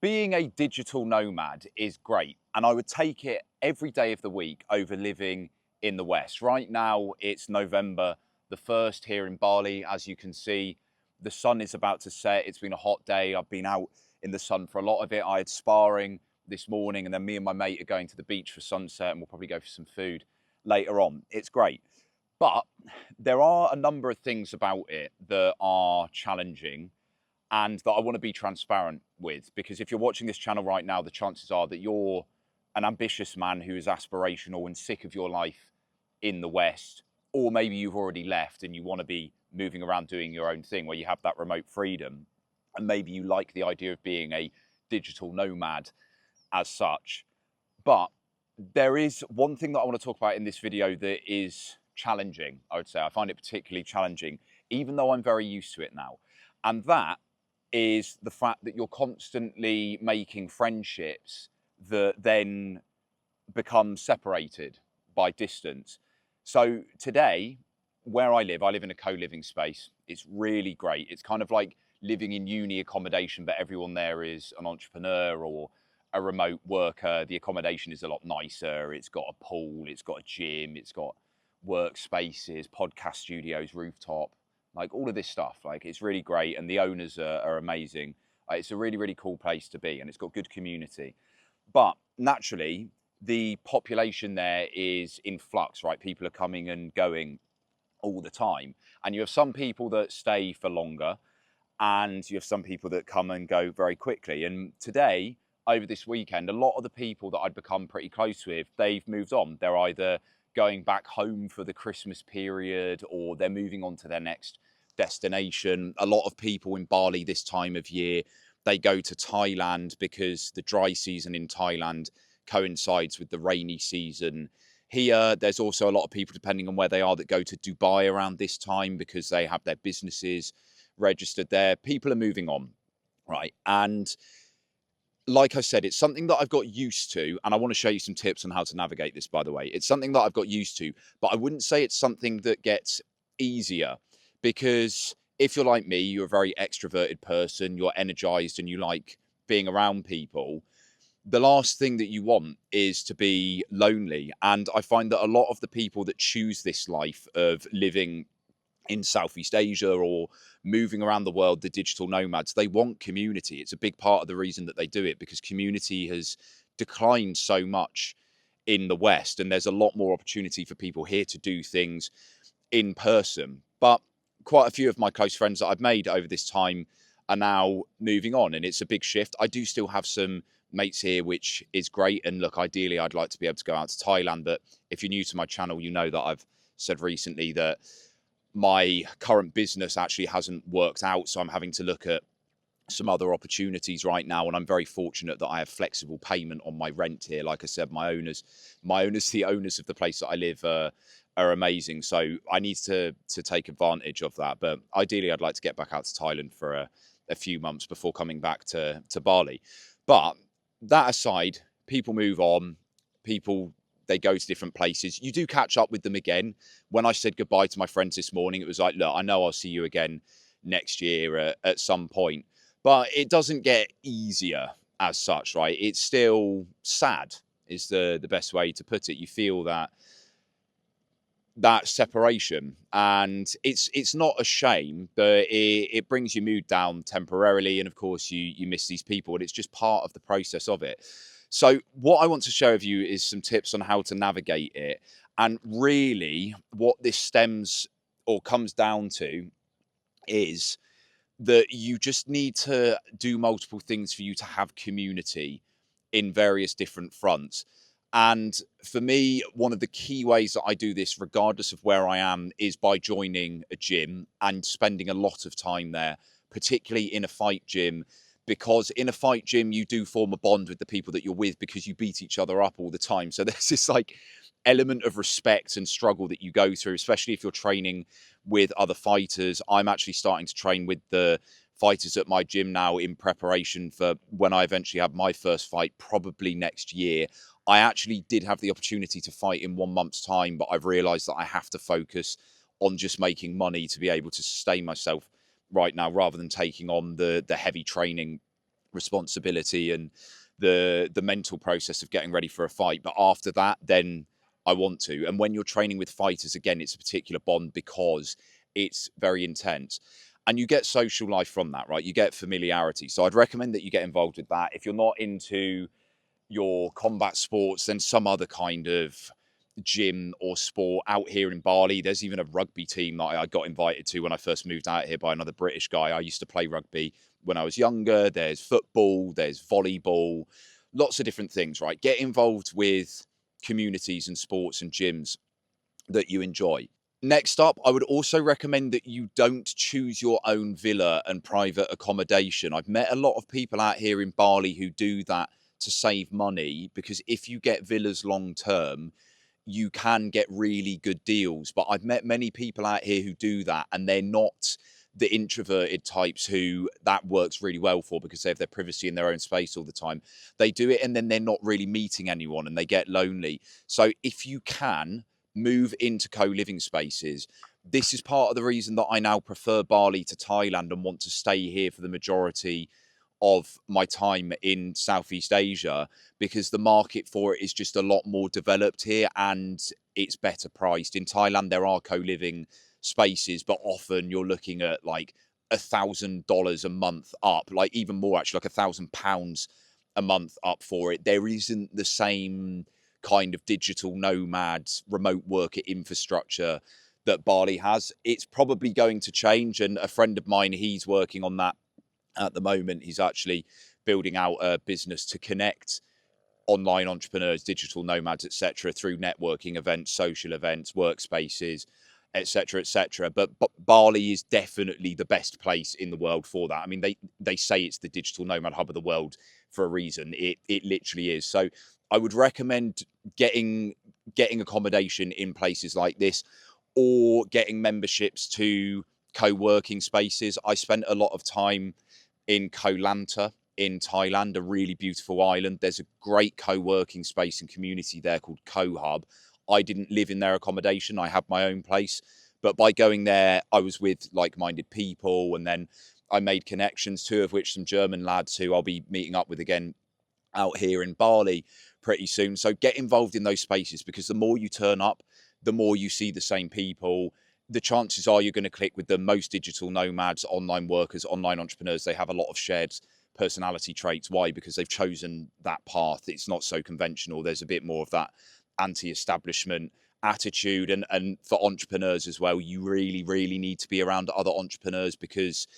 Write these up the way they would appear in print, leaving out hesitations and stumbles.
Being a digital nomad is great, and I would take it every day of the week over living in the West. Right now, it's November the 1st here in Bali. As you can see, the sun is about to set. It's been a hot day. I've been out in the sun for a lot of it. I had sparring this morning, and then me and my mate are going to the beach for sunset, and we'll probably go for some food later on. It's great. But there are a number of things about it that are challenging and that I want to be transparent with, because if you're watching this channel right now, the chances are that you're an ambitious man who is aspirational and sick of your life in the West, or maybe you've already left and you want to be moving around doing your own thing where you have that remote freedom, and maybe you like the idea of being a digital nomad as such. But there is one thing that I want to talk about in this video that is challenging, I would say. I find it particularly challenging, even though I'm very used to it now. And that is the fact that you're constantly making friendships that then become separated by distance. So today, where I live in a co-living space. It's really great. It's kind of like living in uni accommodation, but everyone there is an entrepreneur or a remote worker. The accommodation is a lot nicer. It's got a pool, it's got a gym, it's got workspaces, podcast studios, rooftop, like all of this stuff. Like, it's really great, and the owners are amazing. It's a really, really cool place to be, and it's got good community. But naturally, the population there is in flux, right? People are coming and going all the time. And you have some people that stay for longer, and you have some people that come and go very quickly. And today, over this weekend, a lot of the people that I'd become pretty close with, they've moved on. They're either going back home for the Christmas period, or they're moving on to their next destination. A lot of people in Bali this time of year, they go to Thailand because the dry season in Thailand coincides with the rainy season here. There's also a lot of people, depending on where they are, that go to Dubai around this time because they have their businesses registered there. People are moving on, right? And like I said, it's something that I've got used to, and I want to show you some tips on how to navigate this, by the way. It's something that I've got used to, but I wouldn't say it's something that gets easier, because if you're like me, you're a very extroverted person, you're energized and you like being around people. The last thing that you want is to be lonely. And I find that a lot of the people that choose this life of living in Southeast Asia or moving around the world, the digital nomads, they want community. It's a big part of the reason that they do it, because community has declined so much in the West, and there's a lot more opportunity for people here to do things in person. But quite a few of my close friends that I've made over this time are now moving on, and it's a big shift. I do still have some mates here, which is great. And look, ideally, I'd like to be able to go out to Thailand. But if you're new to my channel, you know that I've said recently that my current business actually hasn't worked out. So I'm having to look at some other opportunities right now. And I'm very fortunate that I have flexible payment on my rent here. Like I said, the owners of the place that I live are amazing. So I need to take advantage of that. But ideally, I'd like to get back out to Thailand for a few months before coming back to Bali. But that aside, people move on. People, they go to different places. You do catch up with them again. When I said goodbye to my friends this morning, it was like, look, I know I'll see you again next year at some point. But it doesn't get easier as such, right? It's still sad, is the best way to put it. You feel that separation, and it's not a shame, but it brings your mood down temporarily, and of course you miss these people, and it's just part of the process of it. So what I want to share with you is some tips on how to navigate it. And really what this stems or comes down to is that you just need to do multiple things for you to have community in various different fronts. And for me, one of the key ways that I do this, regardless of where I am, is by joining a gym and spending a lot of time there, particularly in a fight gym. Because in a fight gym, you do form a bond with the people that you're with, because you beat each other up all the time. So there's this like element of respect and struggle that you go through, especially if you're training with other fighters. I'm actually starting to train with the fighters at my gym now in preparation for when I eventually have my first fight, probably next year. I actually did have the opportunity to fight in 1 month's time, but I've realized that I have to focus on just making money to be able to sustain myself right now, rather than taking on the heavy training responsibility and the mental process of getting ready for a fight. But after that, then I want to. And when you're training with fighters, again, it's a particular bond because it's very intense. And you get social life from that, right? You get familiarity. So I'd recommend that you get involved with that. If you're not into your combat sports, then some other kind of gym or sport out here in Bali. There's even a rugby team that I got invited to when I first moved out here by another British guy. I used to play rugby when I was younger. There's football, there's volleyball, lots of different things, right? Get involved with communities and sports and gyms that you enjoy. Next up, I would also recommend that you don't choose your own villa and private accommodation. I've met a lot of people out here in Bali who do that to save money, because if you get villas long term, you can get really good deals. But I've met many people out here who do that, and they're not the introverted types who that works really well for, because they have their privacy in their own space all the time. They do it and then they're not really meeting anyone and they get lonely. So if you can move into co-living spaces, this is part of the reason that I now prefer Bali to Thailand and want to stay here for the majority of my time in Southeast Asia, because the market for it is just a lot more developed here and it's better priced. In Thailand, there are co-living spaces, but often you're looking at like $1,000 a month up, like even more actually, like £1,000 a month up for it. There isn't the same kind of digital nomad remote worker infrastructure that Bali has. It's probably going to change, and a friend of mine, he's working on that at the moment. He's actually building out a business to connect online entrepreneurs, digital nomads, etc., through networking events, social events, workspaces, etc., etc. But Bali is definitely the best place in the world for that. I mean, they say it's the digital nomad hub of the world for a reason. It literally is. So I would recommend getting accommodation in places like this, or getting memberships to co-working spaces. I spent a lot of time in Koh Lanta in Thailand, a really beautiful island. There's a great co-working space and community there called Koh Hub. I didn't live in their accommodation. I had my own place. But by going there, I was with like-minded people, and then I made connections, two of which some German lads who I'll be meeting up with again out here in Bali pretty soon. So get involved in those spaces, because the more you turn up, the more you see the same people. The chances are you're going to click with the most digital nomads, online workers, online entrepreneurs. They have a lot of shared personality traits. Why? Because they've chosen that path. It's not so conventional. There's a bit more of that anti-establishment attitude. And for entrepreneurs as well, you really, really need to be around other entrepreneurs, because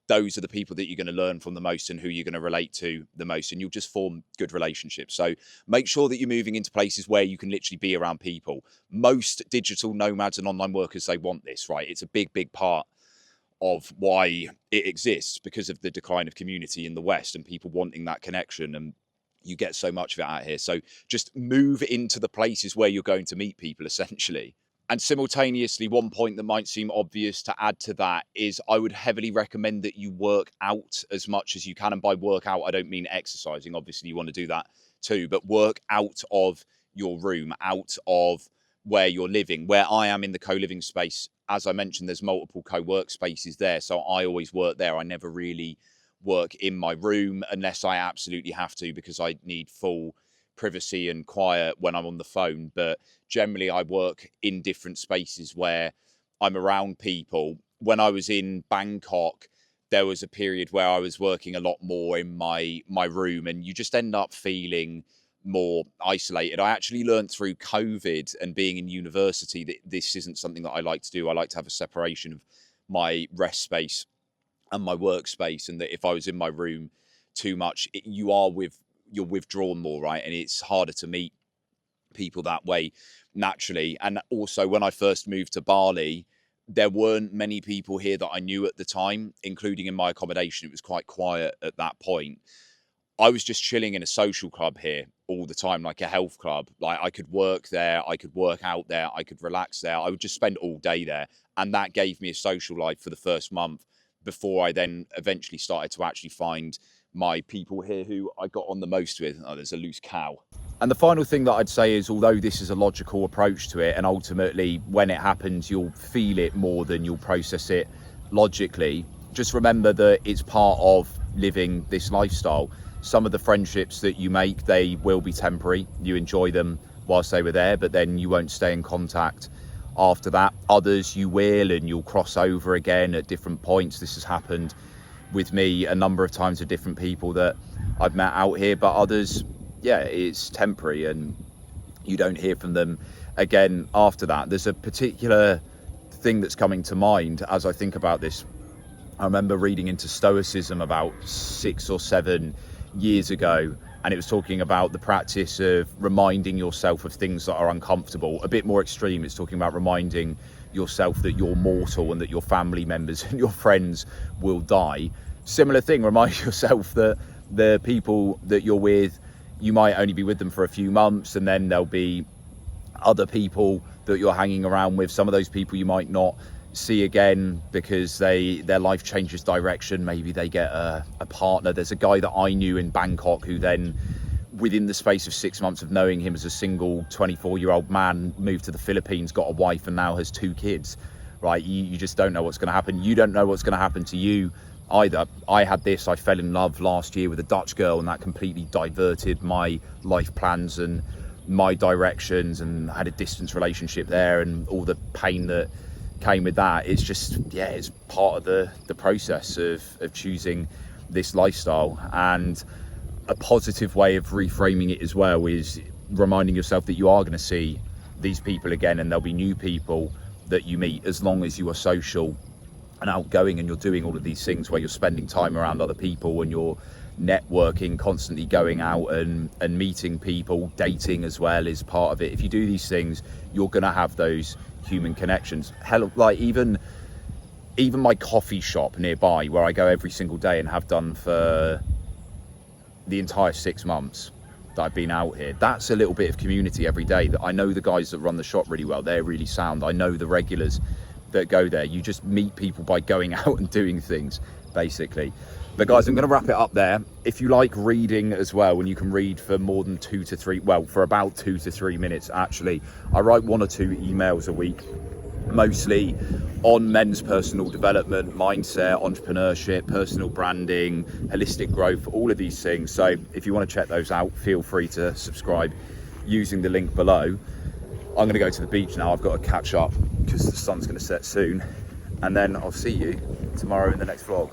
those are the people that you're going to learn from the most and who you're going to relate to the most, and you'll just form good relationships. So make sure that you're moving into places where you can literally be around people. Most digital nomads and online workers, they want this, right? It's a big, big part of why it exists, because of the decline of community in the West and people wanting that connection. And you get so much of it out here. So just move into the places where you're going to meet people, essentially. And simultaneously, one point that might seem obvious to add to that is I would heavily recommend that you work out as much as you can. And by work out, I don't mean exercising. Obviously, you want to do that too, but work out of your room, out of where you're living. Where I am in the co-living space, as I mentioned, there's multiple co-work spaces there. So I always work there. I never really work in my room unless I absolutely have to, because I need full privacy and quiet when I'm on the phone. But generally I work in different spaces where I'm around people. When I was in Bangkok, there was a period where I was working a lot more in my room, and you just end up feeling more isolated. I actually learned through COVID and being in university that this isn't something that I like to do. I like to have a separation of my rest space and my workspace, and that if I was in my room too much, you're withdrawn more, right? And it's harder to meet people that way naturally. And also, when I first moved to Bali, there weren't many people here that I knew at the time, including in my accommodation. It was quite quiet at that point. I was just chilling in a social club here all the time, like a health club. Like I could work there, I could work out there, I could relax there. I would just spend all day there. And that gave me a social life for the first month, before I then eventually started to actually find my people here who I got on the most with. Oh, there's a loose cow. And the final thing that I'd say is, although this is a logical approach to it, and ultimately when it happens, you'll feel it more than you'll process it logically, just remember that it's part of living this lifestyle. Some of the friendships that you make, they will be temporary. You enjoy them whilst they were there, but then you won't stay in contact after that. Others you will, and you'll cross over again at different points. This has happened with me a number of times with different people that I've met out here, but others, yeah, it's temporary and you don't hear from them again after that. There's a particular thing that's coming to mind as I think about this. I remember reading into Stoicism about 6 or 7 years ago, and it was talking about the practice of reminding yourself of things that are uncomfortable. A bit more extreme, it's talking about reminding yourself that you're mortal and that your family members and your friends will die. Similar thing, remind yourself that the people that you're with, you might only be with them for a few months, and then there'll be other people that you're hanging around with. Some of those people you might not see again because their life changes direction. Maybe they get a partner. There's a guy that I knew in Bangkok who then, within the space of 6 months of knowing him as a single 24-year-old man, moved to the Philippines, got a wife, and now has 2 kids, right? You just don't know what's going to happen. You don't know what's going to happen to you either. I had this, I fell in love last year with a Dutch girl, and that completely diverted my life plans and my directions, and had a distance relationship there, and all the pain that came with that. It's just, yeah, it's part of the process of choosing this lifestyle. And a positive way of reframing it as well is reminding yourself that you are going to see these people again, and there'll be new people that you meet, as long as you are social and outgoing and you're doing all of these things where you're spending time around other people and you're networking, constantly going out and meeting people. Dating as well is part of it. If you do these things, you're going to have those human connections. Hell, like even my coffee shop nearby, where I go every single day and have done for the entire 6 months that I've been out here, that's a little bit of community every day. That I know the guys that run the shop really well, they're really sound. I know the regulars that go there. You just meet people by going out and doing things, basically. But guys, I'm going to wrap it up there. If you like reading as well, and you can read for more than 2 to 3, well, for about 2 to 3 minutes actually, I write 1 or 2 emails a week, mostly on men's personal development, mindset, entrepreneurship, personal branding, holistic growth, all of these things. So if you want to check those out, feel free to subscribe using the link below. I'm going to go to the beach now. I've got to catch up because the sun's going to set soon, and then I'll see you tomorrow in the next vlog.